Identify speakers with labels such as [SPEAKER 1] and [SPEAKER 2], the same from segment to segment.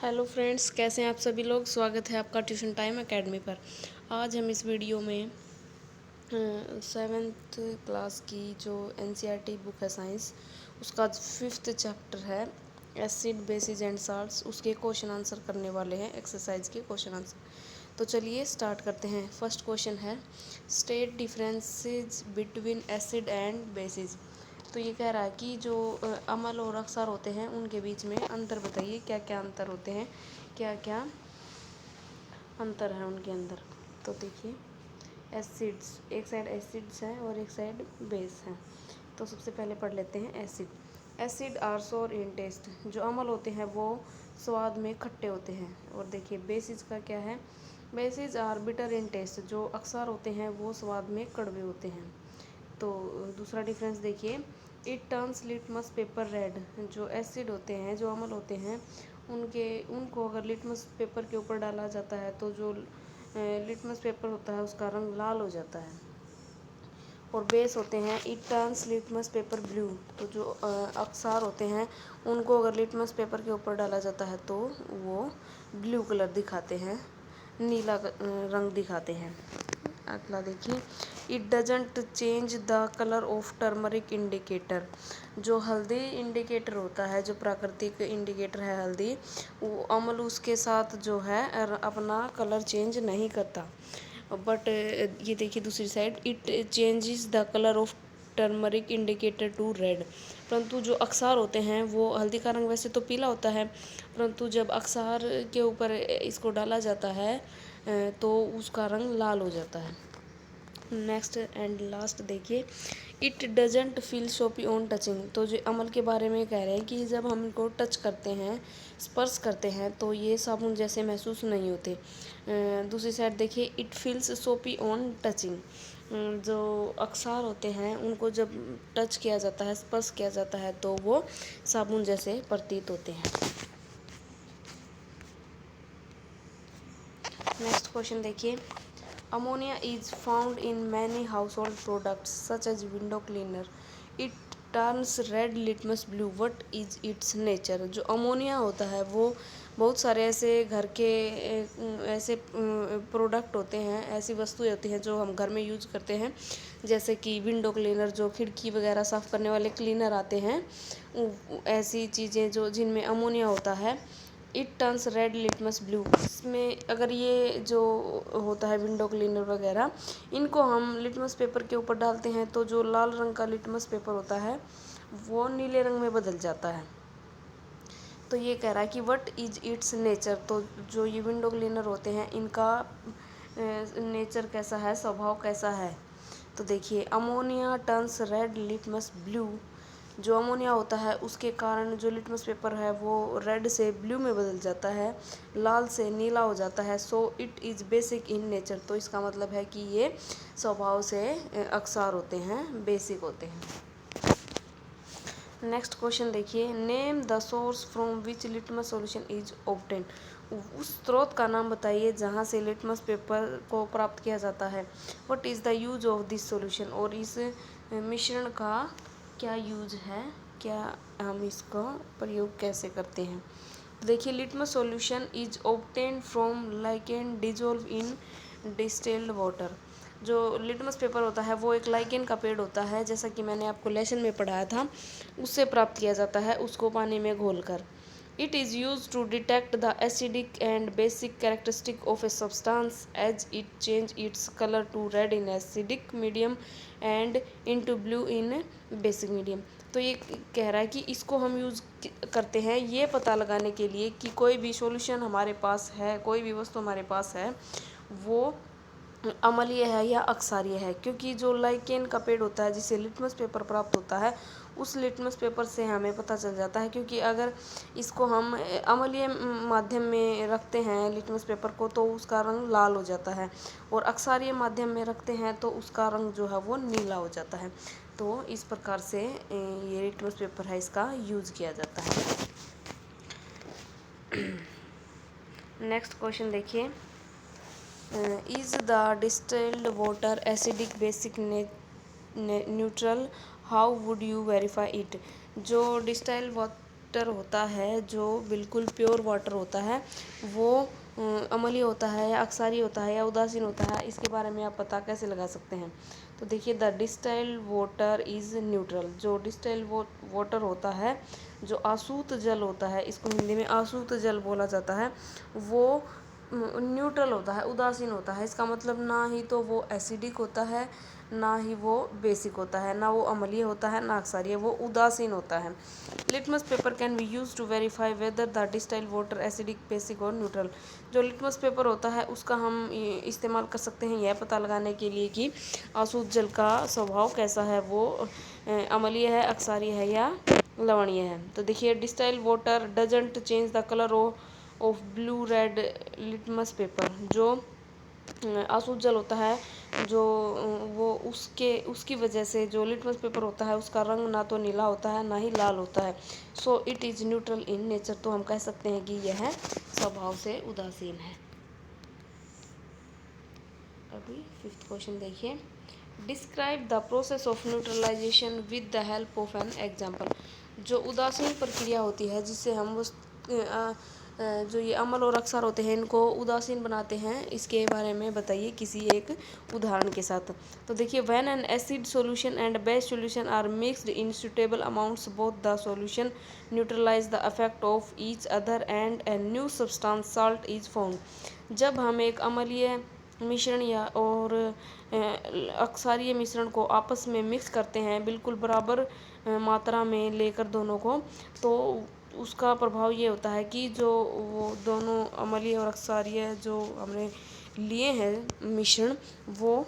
[SPEAKER 1] Hello friends, कैसे हैं आप सभी लोग। स्वागत है आपका ट्यूशन टाइम एकेडमी पर। आज हम इस वीडियो में सेवेंथ क्लास की जो एनसीईआरटी बुक है साइंस, उसका 5th चैप्टर है एसिड बेसिस एंड साल्ट्स, उसके क्वेश्चन आंसर करने वाले हैं, एक्सरसाइज के क्वेश्चन आंसर। तो चलिए स्टार्ट करते हैं। फर्स्ट क्वेश्चन है state differences between acid and bases. तो ये कह रहा है कि जो अम्ल और अक्सर होते हैं उनके बीच में अंतर बताइए, क्या क्या अंतर होते हैं, क्या क्या अंतर है उनके अंदर। तो देखिए, एसिड्स, एक साइड एसिड्स हैं और एक साइड बेस है। तो सबसे पहले पढ़ लेते हैं एसिड। एसिड आर सोर इन टेस्ट। जो अम्ल होते हैं वो स्वाद में खट्टे होते हैं। और देखिए बेसिस का क्या है, basis are bitter in taste. जो अक्सर होते हैं वो स्वाद में कड़वे होते हैं। तो दूसरा डिफरेंस देखिए, it turns litmus paper red. जो एसिड होते हैं, जो अम्ल होते हैं, उनको अगर लिटमस पेपर के ऊपर डाला जाता है तो जो लिटमस पेपर होता है उसका रंग लाल हो जाता है। और बेस होते हैं, it turns litmus paper blue. तो जो अक्सार होते हैं उनको अगर लिटमस पेपर के ऊपर डाला जाता है तो वो ब्लू कलर दिखाते हैं, नीला रंग दिखाते हैं। अगला देखिए, it doesn't change the colour of turmeric indicator. जो हल्दी इंडिकेटर होता है, जो प्राकृतिक इंडिकेटर है हल्दी, वो अम्ल उसके साथ जो है अपना कलर चेंज नहीं करता। बट ये देखिए दूसरी side, it changes the colour of turmeric indicator to red. परंतु जो अक्सार होते हैं वो, हल्दी का रंग वैसे तो पीला होता है, परंतु जब अक्सार के ऊपर इसको डाला जाता है तो उसका रंग लाल हो जाता है। नेक्स्ट एंड लास्ट देखिए, इट डजेंट फील सोपी ऑन टचिंग। तो जो अमल के बारे में कह रहे हैं कि जब हम इनको टच करते हैं, स्पर्श करते हैं, तो ये साबुन जैसे महसूस नहीं होते। दूसरी साइड देखिए, इट फील्स सोपी ऑन टचिंग। जो अक्सार होते हैं उनको जब टच किया जाता है, स्पर्श किया जाता है, तो वो साबुन जैसे प्रतीत होते हैं। नेक्स्ट क्वेश्चन देखिए, ammonia is found in many household products such as window cleaner. It turns red litmus blue, what is its nature. जो अमोनिया होता है वो बहुत सारे ऐसे घर के ऐसे प्रोडक्ट होते हैं, ऐसी वस्तुएं होती हैं जो हम घर में यूज करते हैं, जैसे कि विंडो क्लीनर, जो खिड़की वगैरह साफ़ करने वाले क्लीनर आते हैं, ऐसी चीज़ें जो जिनमें अमोनिया होता है। It turns red litmus blue. इसमें अगर ये जो होता है विंडो क्लीनर वगैरह, इनको हम लिटमस पेपर के ऊपर डालते हैं तो जो लाल रंग का लिटमस पेपर होता है वो नीले रंग में बदल जाता है। तो ये कह रहा है कि व्हाट इज इट्स नेचर। तो जो ये विंडो क्लीनर होते हैं इनका नेचर कैसा है, स्वभाव कैसा है। तो देखिए, ammonia turns red litmus blue. जो अमोनिया होता है उसके कारण जो लिटमस पेपर है वो रेड से ब्लू में बदल जाता है, लाल से नीला हो जाता है। So it is basic in nature. तो इसका मतलब है कि ये स्वभाव से अक्सार होते हैं, बेसिक होते हैं। नेक्स्ट क्वेश्चन देखिए, name the source from which litmus solution is obtain. उस स्रोत का नाम बताइए जहाँ से लिटमस पेपर को प्राप्त किया जाता है। What is the use of this solution. और इस मिश्रण का क्या यूज है, क्या हम इसका प्रयोग कैसे करते हैं। देखिए, litmus solution is obtained from lichen dissolve in distilled water. जो लिटमस पेपर होता है वो एक लाइकेन का पेड़ होता है, जैसा कि मैंने आपको लेसन में पढ़ाया था, उससे प्राप्त किया जाता है, उसको पानी में घोलकर। It is use to detect the acidic and basic characteristic of a substance as it change its colour to red in acidic medium and into blue in basic medium. तो ये कह रहा है कि इसको हम यूज़ करते हैं ये पता लगाने के लिए कि कोई भी सॉल्यूशन हमारे पास है, कोई भी वस्तु हमारे पास है, वो अम्लीय है या अक्सारीय है। क्योंकि जो लाइकेन का पेड़ होता है जिससे लिटमस पेपर प्राप्त होता है, उस लिटमस पेपर से हमें पता चल जाता है। क्योंकि अगर इसको हम अम्लीय माध्यम में रखते हैं लिटमस पेपर को, तो उसका रंग लाल हो जाता है, और अक्सारीय माध्यम में रखते हैं तो उसका रंग जो है वो नीला हो जाता है। तो इस प्रकार से ये लिटमस पेपर है, इसका यूज किया जाता है। नेक्स्ट क्वेश्चन देखिए, is the distilled water acidic basic neutral, how would you verify it. जो डिस्टिल्ड एस्टर होता है, जो बिल्कुल प्योर वाटर होता है, वो अम्लीय होता है या अक्सारी होता है या उदासीन होता है, इसके बारे में आप पता कैसे लगा सकते हैं? तो देखिए, the distilled water is neutral. जो डिस्टिल्ड वाटर होता है, जो आसूत जल होता है, इसको हिंदी में आसूत जल बोला जाता है, वो न्यूट्रल होता है, उदासीन होता है। इसका मतलब ना ही तो वो एसिडिक होता है, ना ही वो बेसिक होता है, ना वो अम्लीय होता है, ना अक्सारीय, वो उदासीन होता है। Litmus paper can be use to verify whether the distilled water acidic, basic और न्यूट्रल। जो लिटमस पेपर होता है, उसका हम इस्तेमाल कर सकते हैं यह पता लगाने के लिए कि आसूत जल का स्वभाव कैसा है, वो अम्लीय है, अक्सारीय है या लवणीय है। तो देखिए, distilled water doesn't change the colour of blue red litmus paper. जो आसूत जल होता है, जो वो उसकी वजह से जो लिटमस पेपर होता है, उसका रंग ना तो नीला होता है, ना ही लाल होता है। So it is neutral in nature. तो हम कह सकते हैं कि यह स्वभाव से उदासीन है। अभी 5th क्वेश्चन देखिए, describe the process of neutralization with the help of an example. जो उदासीन प्रक्रिया होती है, जिससे हम जो ये अम्ल और अक्सर होते हैं, इनको उदासीन बनाते हैं, इसके बारे में बताइए किसी एक उदाहरण के साथ। तो देखिए, when an acid solution and base solution are mixed in suitable amounts, both the solution neutralize the effect of each other and a new substance salt is found. जब हम एक अम्लीय मिश्रण या और अक्सारीय मिश्रण को आपस में मिक्स करते हैं, बिल्कुल बराबर मात्रा में लेकर दोनों को, तो उसका प्रभाव ये होता है कि जो वो दोनों अम्लीय और अक्सारीय जो हमने लिए हैं मिश्रण, वो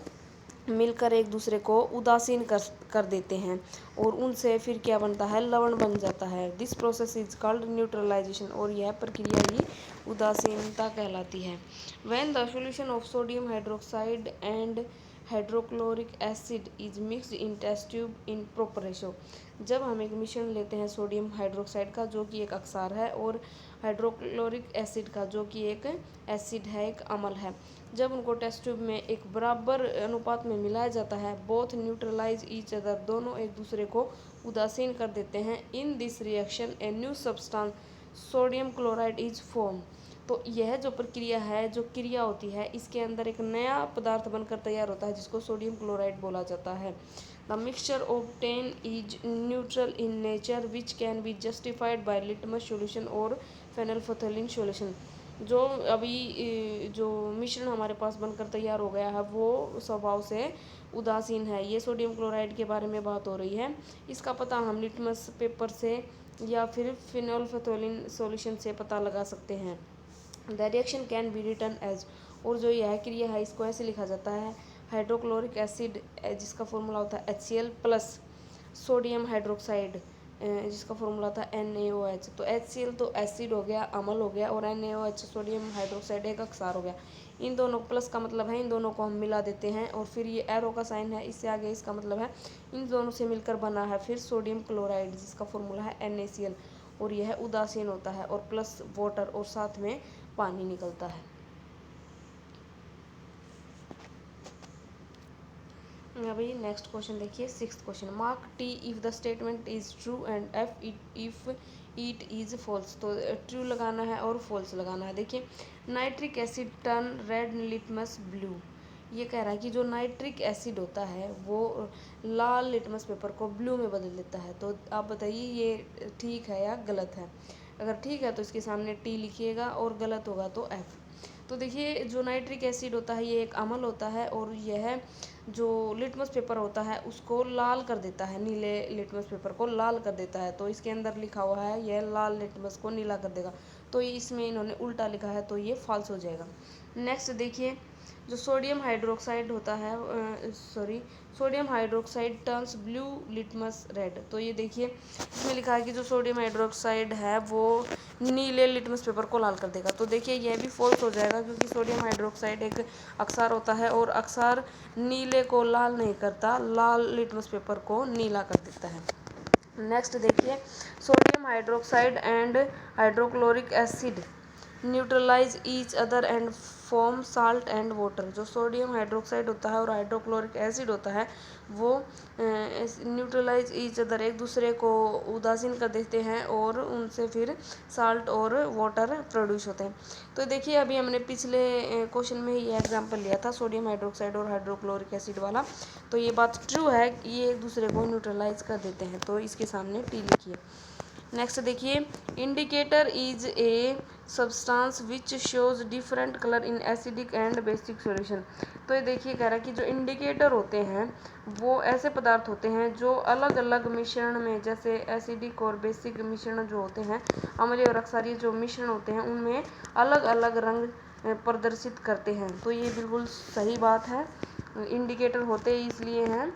[SPEAKER 1] मिलकर एक दूसरे को उदासीन कर देते हैं, और उनसे फिर क्या बनता है, लवण बन जाता है। This process is called neutralization, और यह प्रक्रिया ही उदासीनता कहलाती है। When the solution of sodium hydroxide and hydrochloric acid is mixed in test tube in proper ratio. जब हम एक मिश्रण लेते हैं सोडियम हाइड्रोक्साइड का, जो कि एक अक्सार है, और हाइड्रोक्लोरिक एसिड का, जो कि एक एसिड है, एक अम्ल है, जब उनको टेस्ट ट्यूब में एक बराबर अनुपात में मिलाया जाता है, बोथ न्यूट्रलाइज ईच अदर, दोनों एक दूसरे को उदासीन कर देते हैं। In this reaction A new substance sodium chloride is form. तो यह जो प्रक्रिया है, जो क्रिया होती है, इसके अंदर एक नया पदार्थ बनकर तैयार होता है, जिसको सोडियम क्लोराइड बोला जाता है। The mixture obtain is neutral in nature which can be justified by litmus solution और फेनोल्फथालीन सॉल्यूशन। जो अभी जो मिश्रण हमारे पास बनकर तैयार हो गया है, वो स्वभाव से उदासीन है। ये सोडियम क्लोराइड के बारे में बात हो रही है। इसका पता हम लिटमस पेपर से या फिर फिनोल्फथालीन सॉल्यूशन से पता लगा सकते हैं। The reaction can be written as, और जो यह क्रिया है, इसको ऐसे लिखा जाता है, हाइड्रोक्लोरिक एसिड, जिसका फॉर्मूला होता है HCl, प्लस सोडियम हाइड्रोक्साइड, जिसका फॉर्मूला था NaOH। तो HCl तो एसिड हो गया, अम्ल हो गया, और NaOH सोडियम हाइड्रोक्साइड एक अक्सार हो गया। इन दोनों प्लस का मतलब है इन दोनों को हम मिला देते हैं, और फिर ये एरो का साइन है, इससे आगे इसका मतलब है इन दोनों से मिलकर बना है फिर सोडियम क्लोराइड, जिसका फॉर्मूला है NaCl, और यह उदासीन होता है, और प्लस वाटर, और साथ में पानी निकलता है। अभी नेक्स्ट क्वेश्चन देखिए, 6th question, mark T if the statement is true and F if it is false. तो ट्रू लगाना है और फॉल्स लगाना है। देखिए, nitric acid turn red litmus blue. ये कह रहा है कि जो नाइट्रिक एसिड होता है, वो लाल लिटमस पेपर को ब्लू में बदल देता है। तो आप बताइए, ये ठीक है या गलत है? अगर ठीक है तो इसके सामने T लिखिएगा, और गलत होगा तो F। तो देखिए, जो नाइट्रिक एसिड होता है, ये एक अम्ल होता है, और यह जो लिटमस पेपर होता है, उसको लाल कर देता है, नीले लिटमस पेपर को लाल कर देता है। तो इसके अंदर लिखा हुआ है, यह लाल लिटमस को नीला कर देगा। तो इसमें इन्होंने उल्टा लिखा है, तो ये फॉल्स हो जाएगा। नेक्स्ट देखिए, जो सोडियम हाइड्रोक्साइड होता है, sodium hydroxide turns blue litmus red. तो ये देखिए, इसमें लिखा है कि जो सोडियम हाइड्रोक्साइड है, वो नीले लिटमस पेपर को लाल कर देगा। तो देखिए, यह भी फॉल्स हो जाएगा, क्योंकि सोडियम हाइड्रोक्साइड एक अक्सार होता है, और अक्सार नीले को लाल नहीं करता, लाल लिटमस पेपर को नीला कर देता है। नेक्स्ट देखिए, sodium hydroxide and hydrochloric acid neutralize each other and form salt and water. जो सोडियम हाइड्रोक्साइड होता है और हाइड्रोक्लोरिक एसिड होता है वो न्यूट्रलाइज ईच अदर, एक दूसरे को उदासीन कर देते हैं और उनसे फिर साल्ट और वाटर प्रोड्यूस होते हैं। तो देखिए अभी हमने पिछले क्वेश्चन में ये एग्जांपल लिया था सोडियम हाइड्रोक्साइड और हाइड्रोक्लोरिक एसिड वाला, तो ये बात ट्रू है, ये एक दूसरे को न्यूट्रलाइज कर देते हैं, तो इसके सामने टी लिखिए। नेक्स्ट देखिए, indicator is a substance which shows different colour in acidic and basic solution. तो ये देखिए कह रहा है कि जो इंडिकेटर होते हैं वो ऐसे पदार्थ होते हैं जो अलग अलग मिश्रण में, जैसे एसिडिक और बेसिक मिश्रण जो होते हैं, अम्लीय और क्षारीय जो मिश्रण होते हैं उनमें अलग अलग रंग प्रदर्शित करते हैं। तो ये बिल्कुल सही बात है, इंडिकेटर होते इसलिए हैं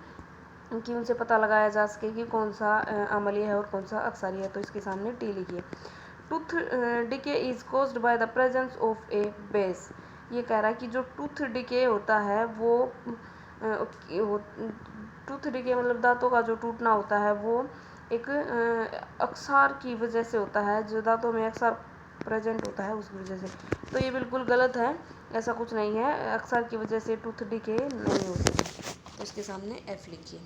[SPEAKER 1] कि उनसे पता लगाया जा सके कि कौन सा अम्लीय है और कौन सा अक्षारीय है। तो इसके सामने टी लिखिए। Tooth decay is caused by the presence of A base. ये कह रहा है कि जो टूथ डिके होता है वो टूथ डिके मतलब दांतों का जो टूटना होता है वो एक अक्षार की वजह से होता है, जो दांतों में अक्षार प्रेजेंट होता है उसकी वजह से। तो ये बिल्कुल गलत है, ऐसा कुछ नहीं है, अक्षार की वजह से टूथ डिके नहीं होती। तो इसके सामने एफ लिखिए।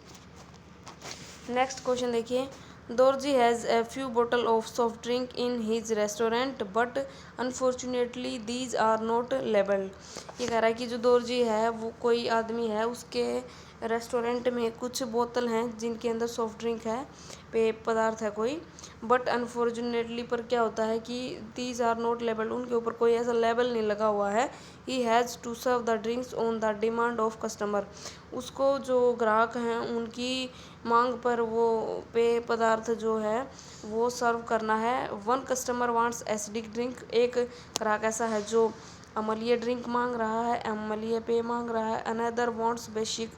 [SPEAKER 1] नेक्स्ट क्वेश्चन देखिए, Dorji has a few bottle of soft drink in his restaurant but unfortunately these are not labelled. ये कह रहा है कि जो दोरजी है वो कोई आदमी है, उसके रेस्टोरेंट में कुछ बोतल हैं जिनके अंदर सॉफ्ट ड्रिंक है, पेय पदार्थ है कोई, बट अनफॉर्चुनेटली पर क्या होता है कि दीज आर नॉट लेबल्ड, उनके ऊपर कोई ऐसा लेबल नहीं लगा हुआ है। He has to serve the drinks on the demand of customer. उसको जो ग्राहक हैं उनकी मांग पर वो पेय पदार्थ जो है वो सर्व करना है। One customer wants acidic drink, एक ग्राहक ऐसा है जो अम्लीय ड्रिंक मांग रहा है, अम्लीय पेय मांग रहा है। अनदर वांट्स बेसिक,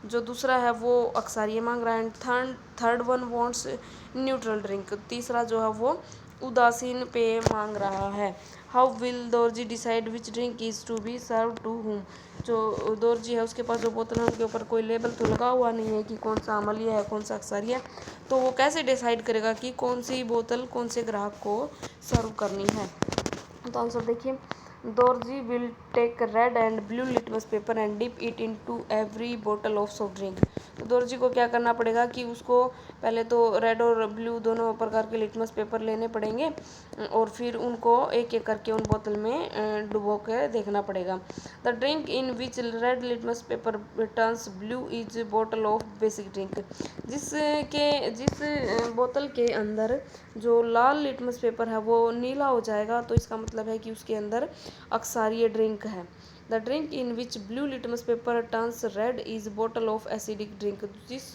[SPEAKER 1] जो दूसरा है वो अक्षारीय मांग रहा है। Third one wants neutral drink, तीसरा जो है वो उदासीन पेय मांग रहा है। How will Dorji decide which drink is to be serve to whom. जो दोरजी है उसके पास जो बोतल है उनके ऊपर कोई लेबल तो लगा हुआ नहीं है कि कौन सा अम्लीय है कौन सा अक्षारीय है, तो वो कैसे डिसाइड करेगा कि कौन सी बोतल कौन से ग्राहक को सर्व करनी है। तो आंसर देखिए, Dorji will take red and blue litmus paper and dip it into every बोतल ऑफ सॉफ्ट ड्रिंक। तो दोरजी को क्या करना पड़ेगा कि उसको पहले तो रेड और ब्लू दोनों प्रकार के लिटमस पेपर लेने पड़ेंगे और फिर उनको एक एक करके उन बोतल में डुबो के देखना पड़ेगा। The drink in which red litmus paper turns blue is बोतल ऑफ बेसिक ड्रिंक। जिस बोतल के अंदर जो लाल लिटमस पेपर है वो नीला हो जाएगा तो इसका मतलब है कि उसके अंदर अक्षारीय ड्रिंक है। The drink in which blue litmus paper turns red is बोतल ऑफ एसिडिक ड्रिंक। जिस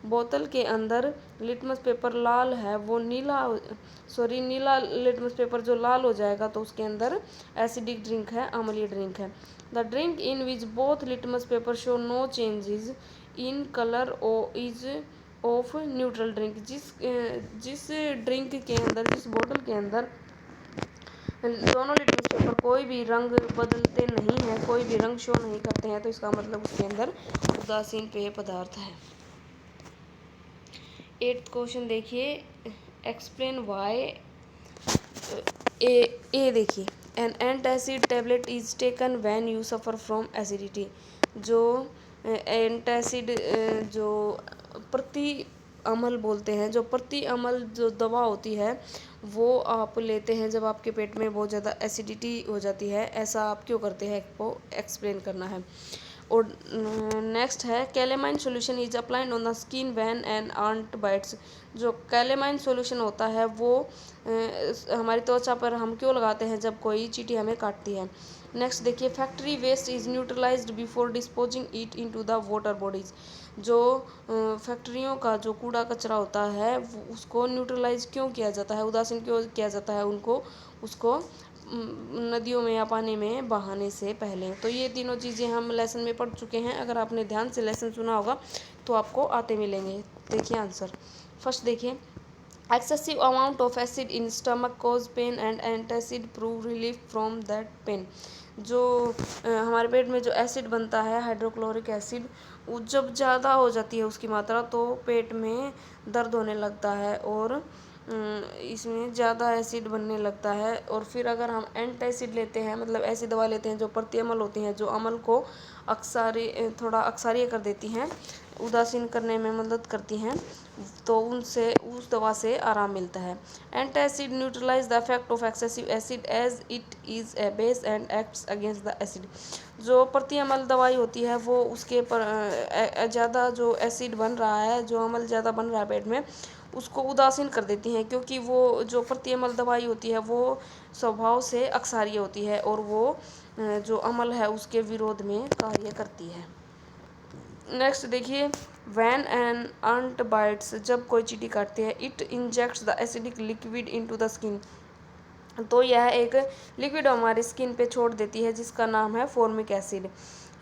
[SPEAKER 1] बोतल के अंदर लिटमस पेपर लाल है वो नीला लिटमस पेपर जो लाल हो जाएगा तो उसके अंदर एसिडिक ड्रिंक है, अम्लीय ड्रिंक है। The drink in which both litmus paper show no changes in colour is of neutral drink. जिस ड्रिंक के अंदर, जिस बोतल के अंदर दोनों लिटमस पेपर कोई भी रंग बदलते नहीं हैं, कोई भी रंग शो नहीं करते हैं, तो इसका मतलब उसके अंदर उदासीन पेय पदार्थ है। 8th क्वेश्चन देखिए, एक्सप्लेन वाई। ए देखिए, an antacid tablet is taken when you suffer from acidity. जो एंटासिड जो प्रति अमल बोलते हैं, जो प्रति अमल जो दवा होती है वो आप लेते हैं जब आपके पेट में बहुत ज़्यादा एसिडिटी हो जाती है। ऐसा आप क्यों करते हैं वो एक्सप्लेन करना है। और नेक्स्ट है, calamine solution is applied on the skin when an ant bites. जो कैलेमाइन सॉल्यूशन होता है वो हमारी त्वचा पर हम क्यों लगाते हैं जब कोई चींटी हमें काटती है। नेक्स्ट देखिए, factory waste is neutralized before disposing it into the water bodies. जो फैक्ट्रियों का जो कूड़ा कचरा होता है उसको न्यूट्रलाइज क्यों किया जाता है, उदासीन क्यों किया जाता है उसको नदियों में या पानी में बहाने से पहले। तो ये तीनों चीज़ें हम लेसन में पढ़ चुके हैं, अगर आपने ध्यान से लेसन सुना होगा तो आपको आते मिलेंगे। देखिए आंसर, फर्स्ट देखिए, excessive amount of acid in stomach cause pain and antacid prove relief from that pain. जो हमारे पेट में जो एसिड बनता है, हाइड्रोक्लोरिक एसिड, वो जब ज़्यादा हो जाती है उसकी मात्रा तो पेट में दर्द होने लगता है और इसमें ज़्यादा एसिड बनने लगता है। और फिर अगर हम एंटासिड लेते हैं, मतलब ऐसी दवा लेते हैं जो प्रतिअमल होती हैं, जो अमल को थोड़ा अक्सारीय कर देती हैं, उदासीन करने में मदद करती हैं, तो उनसे उस दवा से आराम मिलता है। Antacid neutralize the effect of excessive acid as it is a base and acts against the acid. जो प्रतिअमल दवाई होती है वो उसके पर ज़्यादा जो एसिड बन रहा है, जो अमल ज़्यादा बन रहा है पेट में, उसको उदासीन कर देती हैं, क्योंकि वो जो प्रतिअमल दवाई होती है वो स्वभाव से अक्सारीय होती है और वो जो अमल है उसके विरोध में कार्य करती है। नेक्स्ट देखिए, वैन एन अंट बाइट्स, जब कोई चींटी काटती है, it injects the acidic liquid into the skin. तो यह एक लिक्विड हमारी स्किन पे छोड़ देती है जिसका नाम है formic acid.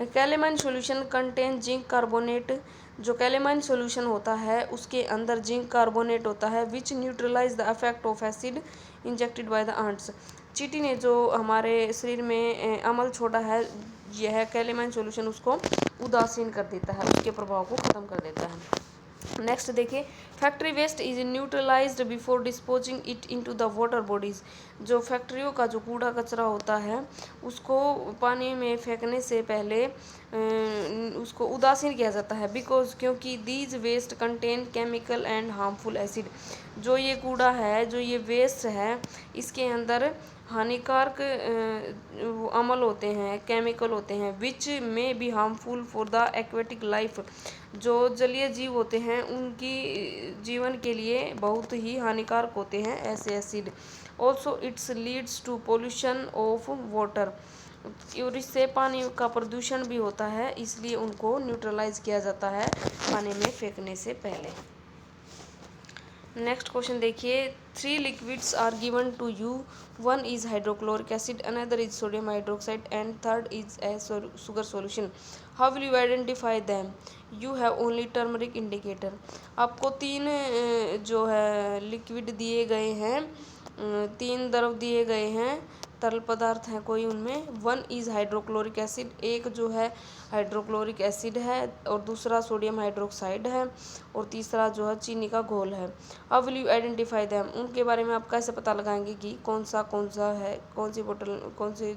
[SPEAKER 1] Calamine solution contain zinc carbonate, जो कैलेमाइन सॉल्यूशन होता है उसके अंदर जिंक कार्बोनेट होता है, which neutralise the effect of acid injected by the ants. चींटी ने जो हमारे शरीर में अमल छोड़ा है, यह कैलेमाइन सॉल्यूशन उसको उदासीन कर देता है, उसके प्रभाव को ख़त्म कर देता है। नेक्स्ट देखिए, factory waste is neutralized before disposing it into the water bodies. जो फैक्ट्रियों का जो कूड़ा कचरा होता है उसको पानी में फेंकने से पहले उसको उदासीन किया जाता है, बिकॉज क्योंकि these waste contain chemical and harmful acid. जो ये कूड़ा है, जो ये वेस्ट है, इसके अंदर हानिकारक अमल होते हैं, केमिकल होते हैं, विच में be harmful for the aquatic life. जो जलीय जीव होते हैं उनकी जीवन के लिए बहुत ही हानिकारक होते हैं ऐसे acid. Also its leads to pollution of water, और इससे पानी का प्रदूषण भी होता है, इसलिए उनको न्यूट्रलाइज किया जाता है पानी में फेंकने से पहले। नेक्स्ट क्वेश्चन देखिए, 3 liquids are given to you, 1 is hydrochloric acid, another is sodium hydroxide and third is a sugar solution. How will you identify them? You have only turmeric indicator. आपको 3 जो है लिक्विड दिए गए हैं, 3 द्रव दिए गए हैं, तरल पदार्थ हैं कोई उनमें। 1 इज़ हाइड्रोक्लोरिक एसिड, एक जो है हाइड्रोक्लोरिक एसिड है, और दूसरा सोडियम हाइड्रोक्साइड है, और तीसरा जो है चीनी का घोल है। How will you identify them? उनके बारे में आप कैसे पता लगाएंगे कि कौन सा है, कौन सी बोतल, कौन सी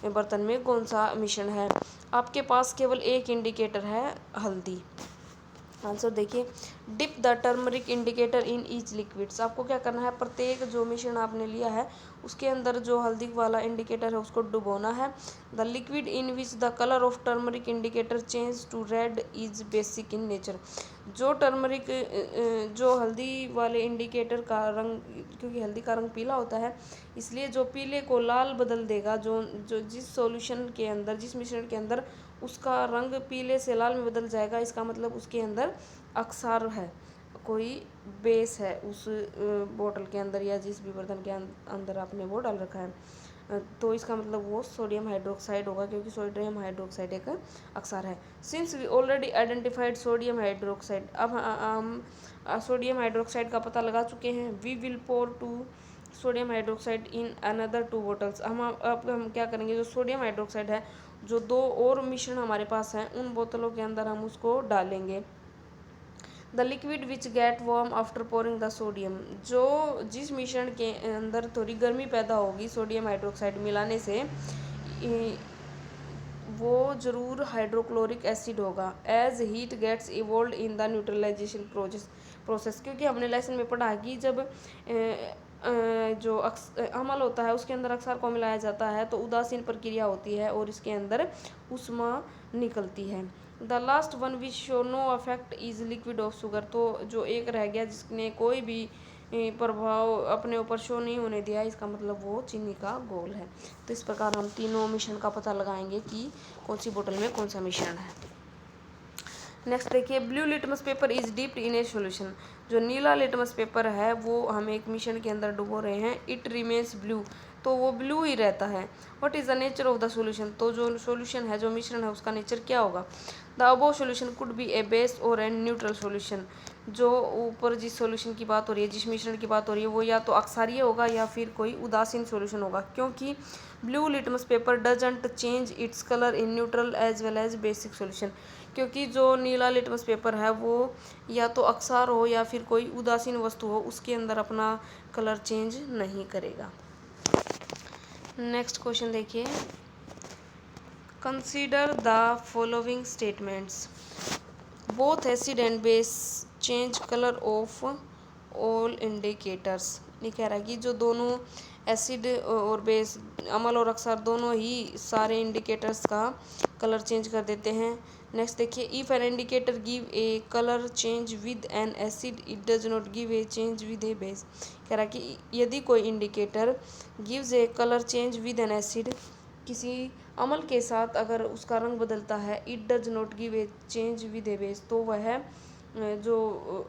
[SPEAKER 1] बर्तन में कौन सा मिश्रण है। आपके पास केवल एक इंडिकेटर है, हल्दी। आंसर देखिए, dip the turmeric indicator in each liquids. आपको क्या करना है, प्रत्येक जो मिश्रण आपने लिया है उसके अंदर जो हल्दी वाला इंडिकेटर है उसको डुबोना है। The liquid in which the colour of turmeric indicator change to red is basic in nature. जो टर्मरिक जो हल्दी वाले इंडिकेटर का रंग, क्योंकि हल्दी का रंग पीला होता है, इसलिए जो पीले को लाल बदल देगा, जो जिस सॉल्यूशन के अंदर, जिस मिश्रण के अंदर उसका रंग पीले से लाल में बदल जाएगा, इसका मतलब उसके अंदर अक्सार है, कोई बेस है उस बोतल के अंदर या जिस भी बर्तन के अंदर आपने वो डाल रखा है, तो इसका मतलब वो सोडियम हाइड्रोक्साइड होगा, क्योंकि सोडियम हाइड्रोक्साइड एक अक्सार है। Since we already identified sodium hydroxide, अब हम सोडियम हाइड्रोक्साइड का पता लगा चुके हैं। We will pour to sodium hydroxide in another 2 bottles. हम क्या करेंगे, जो सोडियम हाइड्रोक्साइड है, जो 2 और मिश्रण हमारे पास हैं, उन बोतलों के अंदर हम उसको डालेंगे। The liquid which get warm after pouring the sodium, जो जिस मिश्रण के अंदर थोड़ी गर्मी पैदा होगी सोडियम हाइड्रोक्साइड मिलाने से, वो जरूर हाइड्रोक्लोरिक एसिड होगा। As heat gets evolve in the neutralization process, क्योंकि हमने लेसन में पढ़ा कि जब जो अमल होता है उसके अंदर अक्सार को मिलाया जाता है तो उदासीन प्रक्रिया होती है और इसके अंदर उष्मा निकलती है। The last one which show no affect is liquid of sugar, तो जो एक रह गया जिसने कोई भी प्रभाव अपने ऊपर शो नहीं होने दिया, इसका मतलब वो चीनी का घोल है। तो इस प्रकार हम तीनों मिश्रण का पता लगाएंगे कि कौन सी बोतल में कौन सा मिश्रण है। नेक्स्ट देखिए, blue litmus paper is dipped in a solution. जो नीला लिटमस पेपर है वो हम एक मिश्रण के अंदर डुबो रहे हैं। इट रिमेन्स ब्लू, तो वो ब्लू ही रहता है। What is the nature of the solution, तो जो सोल्यूशन है, जो मिश्रण है, उसका नेचर क्या होगा। The above solution could be A base और एन न्यूट्रल सॉल्यूशन। जो ऊपर जिस सॉल्यूशन की बात हो रही है, जिस मिश्रण की बात हो रही है, वो या तो अक्षारीय होगा या फिर कोई उदासीन सॉल्यूशन होगा, क्योंकि blue litmus paper doesn't change its colour in neutral as well as basic solution. क्योंकि जो नीला लिटमस पेपर है वो या तो अक्षार हो या फिर कोई उदासीन वस्तु हो, उसके अंदर अपना कलर चेंज नहीं करेगा। नेक्स्ट क्वेश्चन देखिए, consider the following statements. Both acid and base change colour of all indicators. ये कह रहा है कि जो दोनों एसिड और बेस, अम्ल और अक्षार, दोनों ही सारे इंडिकेटर्स का कलर चेंज कर देते हैं। नेक्स्ट देखिए, if an indicator give a colour change with N acid it does not give a change with A base. कह रहा है कि यदि कोई indicator gives A colour change with N acid, किसी अम्ल के साथ अगर उसका रंग बदलता है, it does not give a change with A base, तो वह जो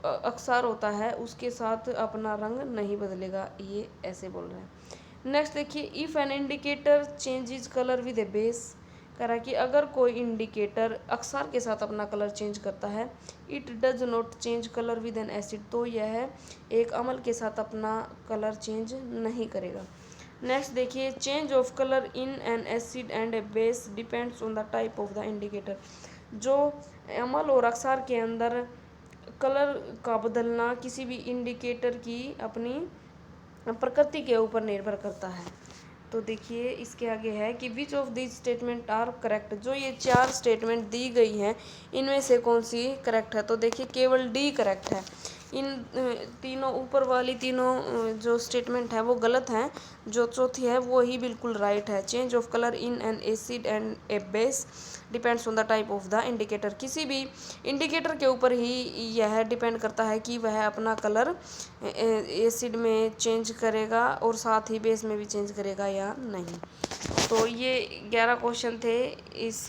[SPEAKER 1] अक्षार होता है उसके साथ अपना रंग नहीं बदलेगा, ये ऐसे बोल रहे हैं। नेक्स्ट देखिए, if an indicator changes colour with A base. कह रहा है कि अगर कोई इंडिकेटर अक्षार के साथ अपना कलर चेंज करता है, it does not change colour with N acid, तो यह एक अम्ल के साथ अपना कलर चेंज नहीं करेगा। नेक्स्ट देखिए, change of colour in an acid and A base depends on the type of the indicator. जो अम्ल और अक्षार के अंदर कलर का बदलना किसी भी इंडिकेटर की अपनी प्रकृति के ऊपर निर्भर करता है। तो देखिए इसके आगे है कि which of this statement are correct. जो ये 4 स्टेटमेंट दी गई हैं, इनमें से कौन सी करेक्ट है? तो देखिए केवल डी करेक्ट है। इन तीनों ऊपर वाली तीनों जो स्टेटमेंट है वो गलत हैं। जो चौथी है वो ही बिल्कुल राइट है। Change of colour in an acid and A base depends on the type of the indicator. किसी भी इंडिकेटर के ऊपर ही यह डिपेंड करता है कि वह अपना कलर एसिड में चेंज करेगा और साथ ही बेस में भी चेंज करेगा या नहीं। तो ये 11 क्वेश्चन थे इस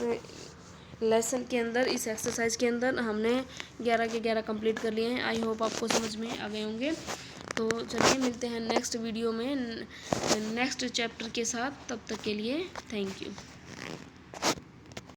[SPEAKER 1] लेसन के अंदर, इस एक्सरसाइज के अंदर हमने 11 के 11 कंप्लीट कर लिए हैं। आई होप आपको समझ में आ गए होंगे। तो चलिए मिलते हैं नेक्स्ट वीडियो में नेक्स्ट चैप्टर के साथ। तब तक के लिए थैंक यू।